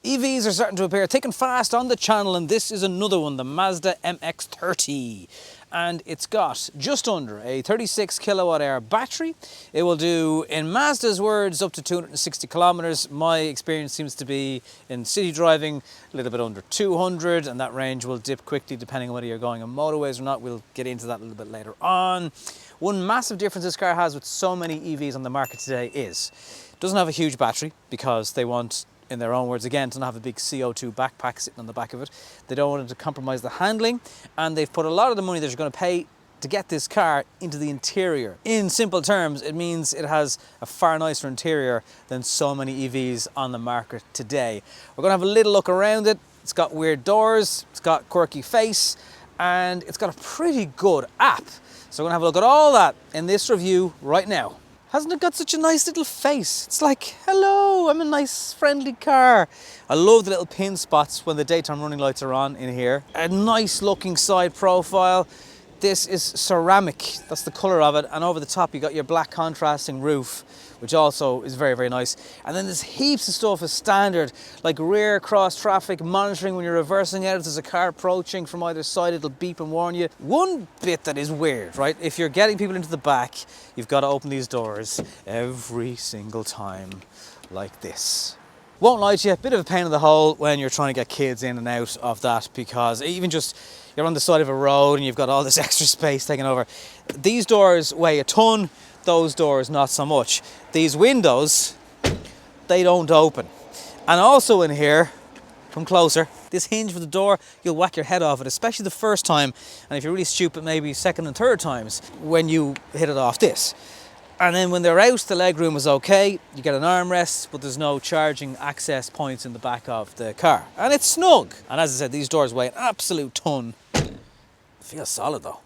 EVs are starting to appear thick and fast on the channel, and this is another one, the Mazda MX-30. And it's got just under a 36 kilowatt hour battery. It will do, in Mazda's words, up to 260 kilometers. My experience seems to be in city driving a little bit under 200, and that range will dip quickly depending on whether you're going on motorways or not. We'll get into that a little bit later on. One massive difference this car has with so many EVs on the market today is it doesn't have a huge battery because they want, in their own words again, to not have a big CO2 backpack sitting on the back of it. They don't want it to compromise the handling, and they've put a lot of the money that you're going to pay to get this car into the interior. In simple terms, it means it has a far nicer interior than so many EVs on the market today. We're going to have a little look around it. It's got weird doors, it's got quirky face, and it's got a pretty good app. So we're going to have a look at all that in this review right now. Hasn't it got such a nice little face? It's like, hello, I'm a nice friendly car. I love the little pin spots when the daytime running lights are on in here. A nice looking side profile. This is ceramic, that's the colour of it. And over the top you got your black contrasting roof, which also is very, very nice. And then there's heaps of stuff as standard, like rear cross traffic monitoring when you're reversing out. If there's a car approaching from either side, it'll beep and warn you. One bit that is weird, right? If you're getting people into the back, you've got to open these doors every single time like this. Won't lie to you, a bit of a pain in the hole when you're trying to get kids in and out of that, because even just you're on the side of a road and you've got all this extra space taken over. These doors weigh a ton, those doors not so much. These windows, they don't open. And also in here, come closer, this hinge for the door, you'll whack your head off it, especially the first time, and if you're really stupid, maybe second and third times when you hit it off this. And then when they're out, the legroom is okay. You get an armrest, but there's no charging access points in the back of the car. And it's snug. And as I said, these doors weigh an absolute ton. Feels solid though.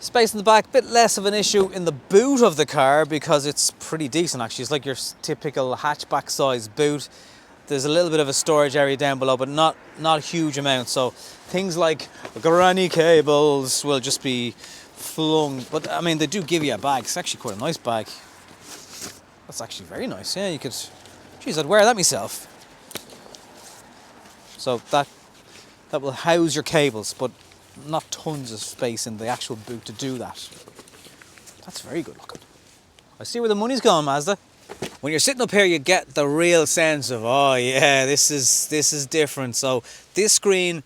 Space in the back, bit less of an issue in the boot of the car because it's pretty decent actually. It's like your typical hatchback size boot. There's a little bit of a storage area down below, but not a huge amount. So things like granny cables will just be flung, but I mean they do give you a bag. It's actually quite a nice bag. That's actually very nice. Yeah, you could, geez, I'd wear that myself. So that will house your cables, but not tons of space in the actual boot to do that. That's very good looking. I see where the money's going, Mazda. When you're sitting up here, you get the real sense of, oh yeah, this is different. So this screen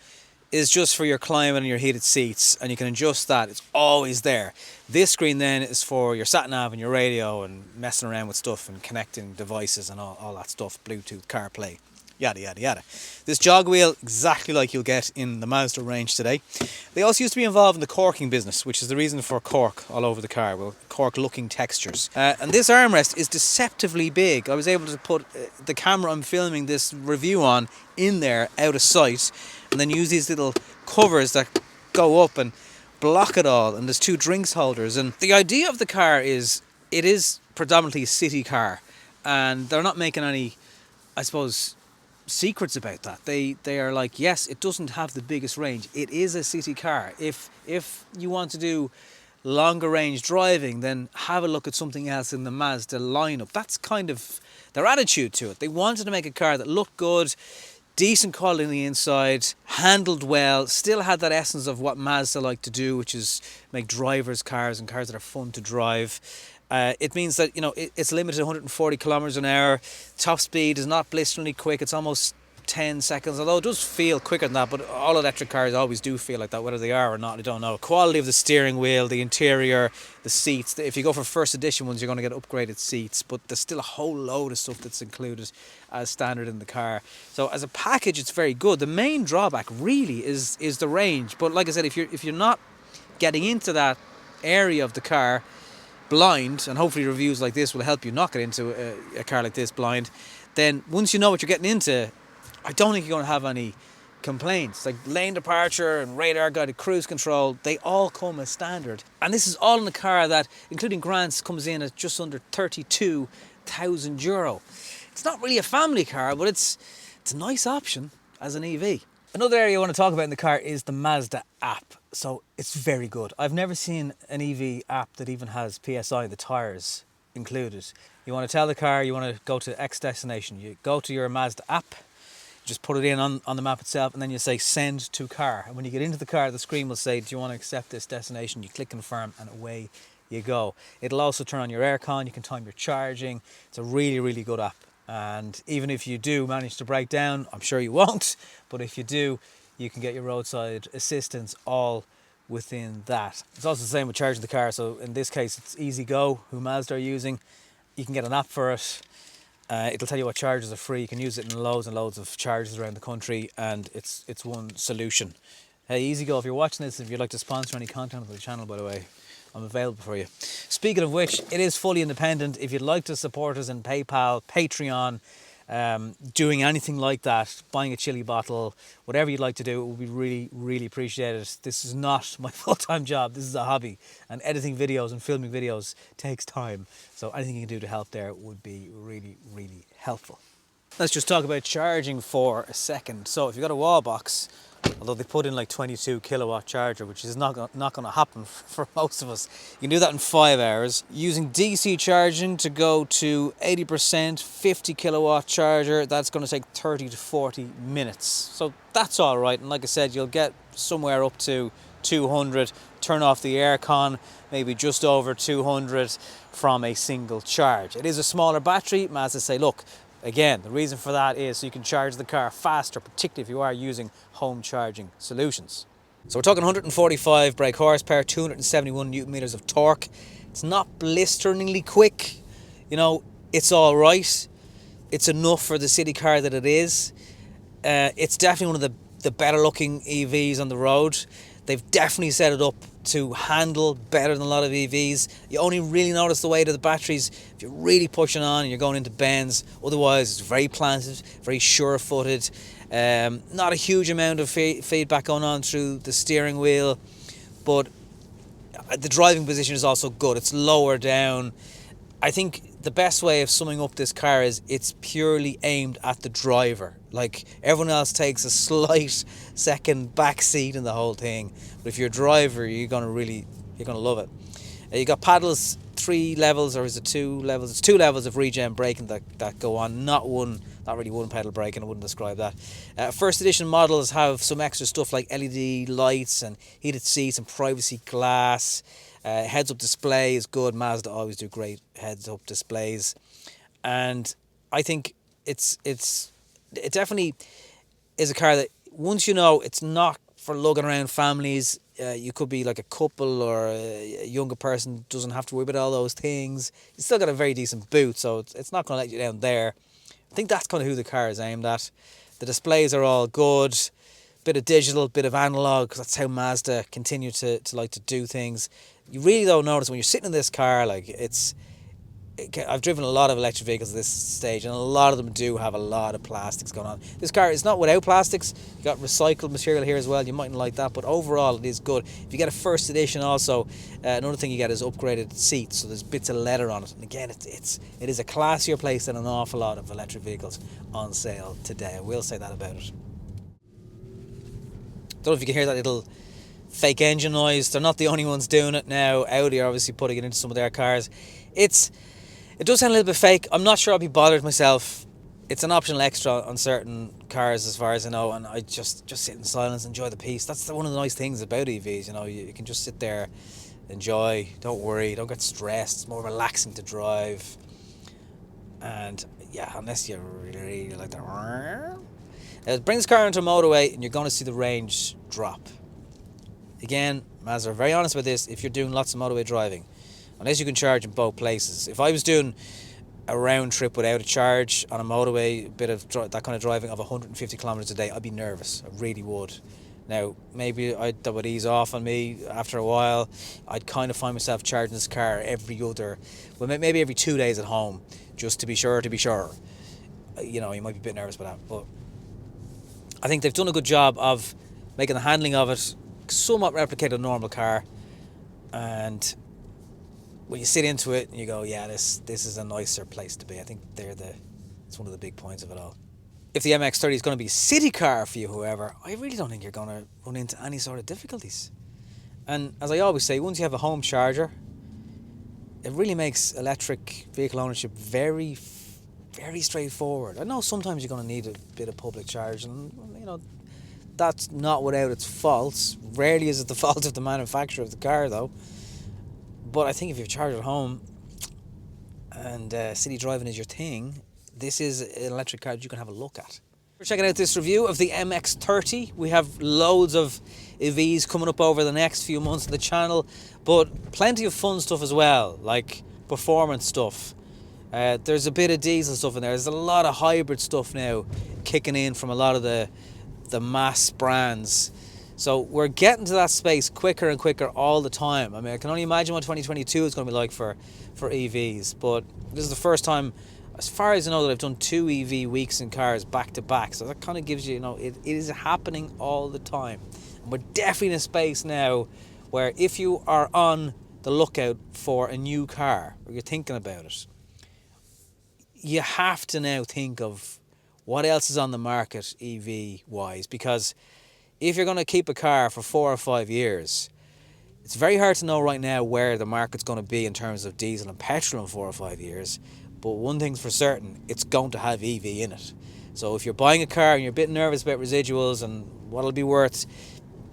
is just for your climate and your heated seats, and you can adjust that. It's always there. This screen then is for your sat nav and your radio and messing around with stuff and connecting devices and all that stuff, Bluetooth, CarPlay, yada yada yada. This jog wheel, exactly like you'll get in the Mazda range today. They also used to be involved in the corking business, which is the reason for cork all over the car, well, cork looking textures. And this armrest is deceptively big. I was able to put the camera I'm filming this review on in there out of sight, and then use these little covers that go up and block it all, and there's two drinks holders. And the idea of the car is, it is predominantly a city car, and they're not making any, I suppose, secrets about that. They are like, yes, it doesn't have the biggest range. It is a city car. If you want to do longer range driving, then have a look at something else in the Mazda lineup. That's kind of their attitude to it. They wanted to make a car that looked good, decent quality on the inside, handled well, still had that essence of what Mazda like to do, which is make drivers' cars and cars that are fun to drive. It means that, you know, it's limited to 140 kilometers an hour. Top speed is not blisteringly quick. It's almost 10 seconds, although it does feel quicker than that, but all electric cars always do feel like that, whether they are or not, I don't know. Quality of the steering wheel, the interior, the seats. If you go for first edition ones, you're going to get upgraded seats, but there's still a whole load of stuff that's included as standard in the car. So as a package, it's very good. The main drawback really is the range, but like I said, if you're not getting into that area of the car blind, and hopefully reviews like this will help you not get into a car like this blind, then once you know what you're getting into, I don't think you're going to have any complaints. Like lane departure and radar guided cruise control, they all come as standard. And this is all in a car that, including grants, comes in at just under €32,000. It's not really a family car, but it's a nice option as an EV. Another area I want to talk about in the car is the Mazda app. So it's very good. I've never seen an EV app that even has PSI, the tyres, included. You want to tell the car you want to go to X destination, you go to your Mazda app, Just put it in on the map itself, and then you say send to car. And when you get into the car, the screen will say, do you want to accept this destination? You click confirm, and away you go. It'll also turn on your aircon. You can time your charging. It's a really, really good app. And even if you do manage to break down, I'm sure you won't, but if you do, you can get your roadside assistance all within that. It's also the same with charging the car. So in this case, it's EasyGo, who Mazda are using. You can get an app for it. It'll tell you what chargers are free. You can use it in loads and loads of chargers around the country, and it's one solution. Hey, EasyGo, if you're watching this, if you'd like to sponsor any content on the channel, by the way, I'm available for you. Speaking of which, it is fully independent. If you'd like to support us in PayPal, Patreon, doing anything like that, buying a chili bottle, whatever you'd like to do, it would be really, really appreciated. This is not my full-time job. This is a hobby, and editing videos and filming videos takes time. So anything you can do to help there would be really, really helpful. Let's just talk about charging for a second. So if you've got a wall box, although they put in like 22 kilowatt charger, which is not going to happen for most of us. You can do that in 5 hours. Using DC charging to go to 80%, 50 kilowatt charger, that's going to take 30 to 40 minutes. So that's all right. And like I said, you'll get somewhere up to 200, turn off the aircon, maybe just over 200 from a single charge. It is a smaller battery. Mazda say, look, again, the reason for that is so you can charge the car faster, particularly if you are using home charging solutions. So we're talking 145 brake horsepower, 271 newton meters of torque. It's not blisteringly quick. You know, it's all right. It's enough for the city car that it is. It's definitely one of the better looking EVs on the road. They've definitely set it up to handle better than a lot of EVs. You only really notice the weight of the batteries if you're really pushing on and you're going into bends. Otherwise, it's very planted, very sure-footed. Not a huge amount of feedback going on through the steering wheel, but the driving position is also good. It's lower down. I think the best way of summing up this car is it's purely aimed at the driver. Like, everyone else takes a slight second back seat in the whole thing. But if you're a driver, you're gonna love it. You got paddles, 3 levels, or is it 2 levels? It's 2 levels of regen braking that go on. Not really one pedal braking, I wouldn't describe that. First edition models have some extra stuff like LED lights and heated seats and privacy glass. Heads-up display is good. Mazda always do great heads-up displays, and I think it definitely is a car that once you know it's not for lugging around families. You could be like a couple or a younger person, doesn't have to worry about all those things. You still got a very decent boot, so it's not going to let you down there. I think that's kind of who the car is aimed at. The displays are all good. Bit of digital, bit of analog, because that's how Mazda continue to like to do things. You really don't notice when you're sitting in this car, like I've driven a lot of electric vehicles at this stage, and a lot of them do have a lot of plastics going on. This car is not without plastics. You got recycled material here as well. You mightn't like that, but overall it is good. If you get a first edition also, another thing you get is upgraded seats, so there's bits of leather on it. And again, it is a classier place than an awful lot of electric vehicles on sale today. I will say that about it. Don't know if you can hear that little fake engine noise. They're not the only ones doing it now. Audi are obviously putting it into some of their cars. It does sound a little bit fake. I'm not sure I'll be bothered myself. It's an optional extra on certain cars as far as I know, and I just sit in silence, enjoy the peace. That's one of the nice things about EVs, you know. You can just sit there, enjoy, don't worry, don't get stressed. It's more relaxing to drive. And yeah, unless you really like that. Bring this car into a motorway and you're going to see the range drop. Again, Mazda are very honest with this. If you're doing lots of motorway driving, unless you can charge in both places. If I was doing a round trip without a charge on a motorway, a bit of that kind of driving of 150 kilometers a day, I'd be nervous. I really would. Now, maybe that would ease off on me after a while. I'd kind of find myself charging this car maybe every 2 days at home, just to be sure. You know, you might be a bit nervous about that, but I think they've done a good job of making the handling of it somewhat replicate a normal car. And when you sit into it and you go, yeah, this is a nicer place to be. I think it's one of the big points of it all. If the MX-30 is going to be a city car for you, however, I really don't think you're going to run into any sort of difficulties. And as I always say, once you have a home charger, it really makes electric vehicle ownership very very straightforward. I know sometimes you're going to need a bit of public charge, and that's not without its faults. Rarely is it the fault of the manufacturer of the car, though. But I think if you charge at home and city driving is your thing, this is an electric car that you can have a look at. We're checking out this review of the MX-30. We have loads of EVs coming up over the next few months on the channel, but plenty of fun stuff as well, like performance stuff. There's a bit of diesel stuff in there. There's a lot of hybrid stuff now kicking in from a lot of the mass brands. So we're getting to that space quicker and quicker all the time. I mean, I can only imagine what 2022 is going to be like for EVs, but this is the first time, as far as I know, that I've done 2 EV weeks in cars back to back. So that kind of gives you, it is happening all the time. And we're definitely in a space now where if you are on the lookout for a new car, or you're thinking about it, you have to now think of what else is on the market EV-wise, because if you're going to keep a car for 4 or 5 years, it's very hard to know right now where the market's going to be in terms of diesel and petrol in 4 or 5 years. But one thing's for certain, it's going to have EV in it. So if you're buying a car and you're a bit nervous about residuals and what it'll be worth,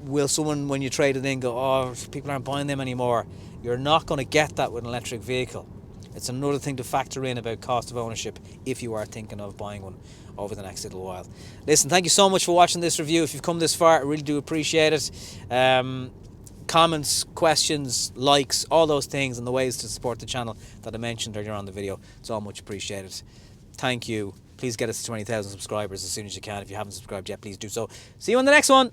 will someone, when you trade it in, go, oh, people aren't buying them anymore? You're not going to get that with an electric vehicle. It's another thing to factor in about cost of ownership if you are thinking of buying one over the next little while. Listen, thank you so much for watching this review. If you've come this far, I really do appreciate it. Comments, questions, likes, all those things, and the ways to support the channel that I mentioned earlier on the video, it's all much appreciated. Thank you. Please get us to 20,000 subscribers as soon as you can. If you haven't subscribed yet, please do so. See you on the next one.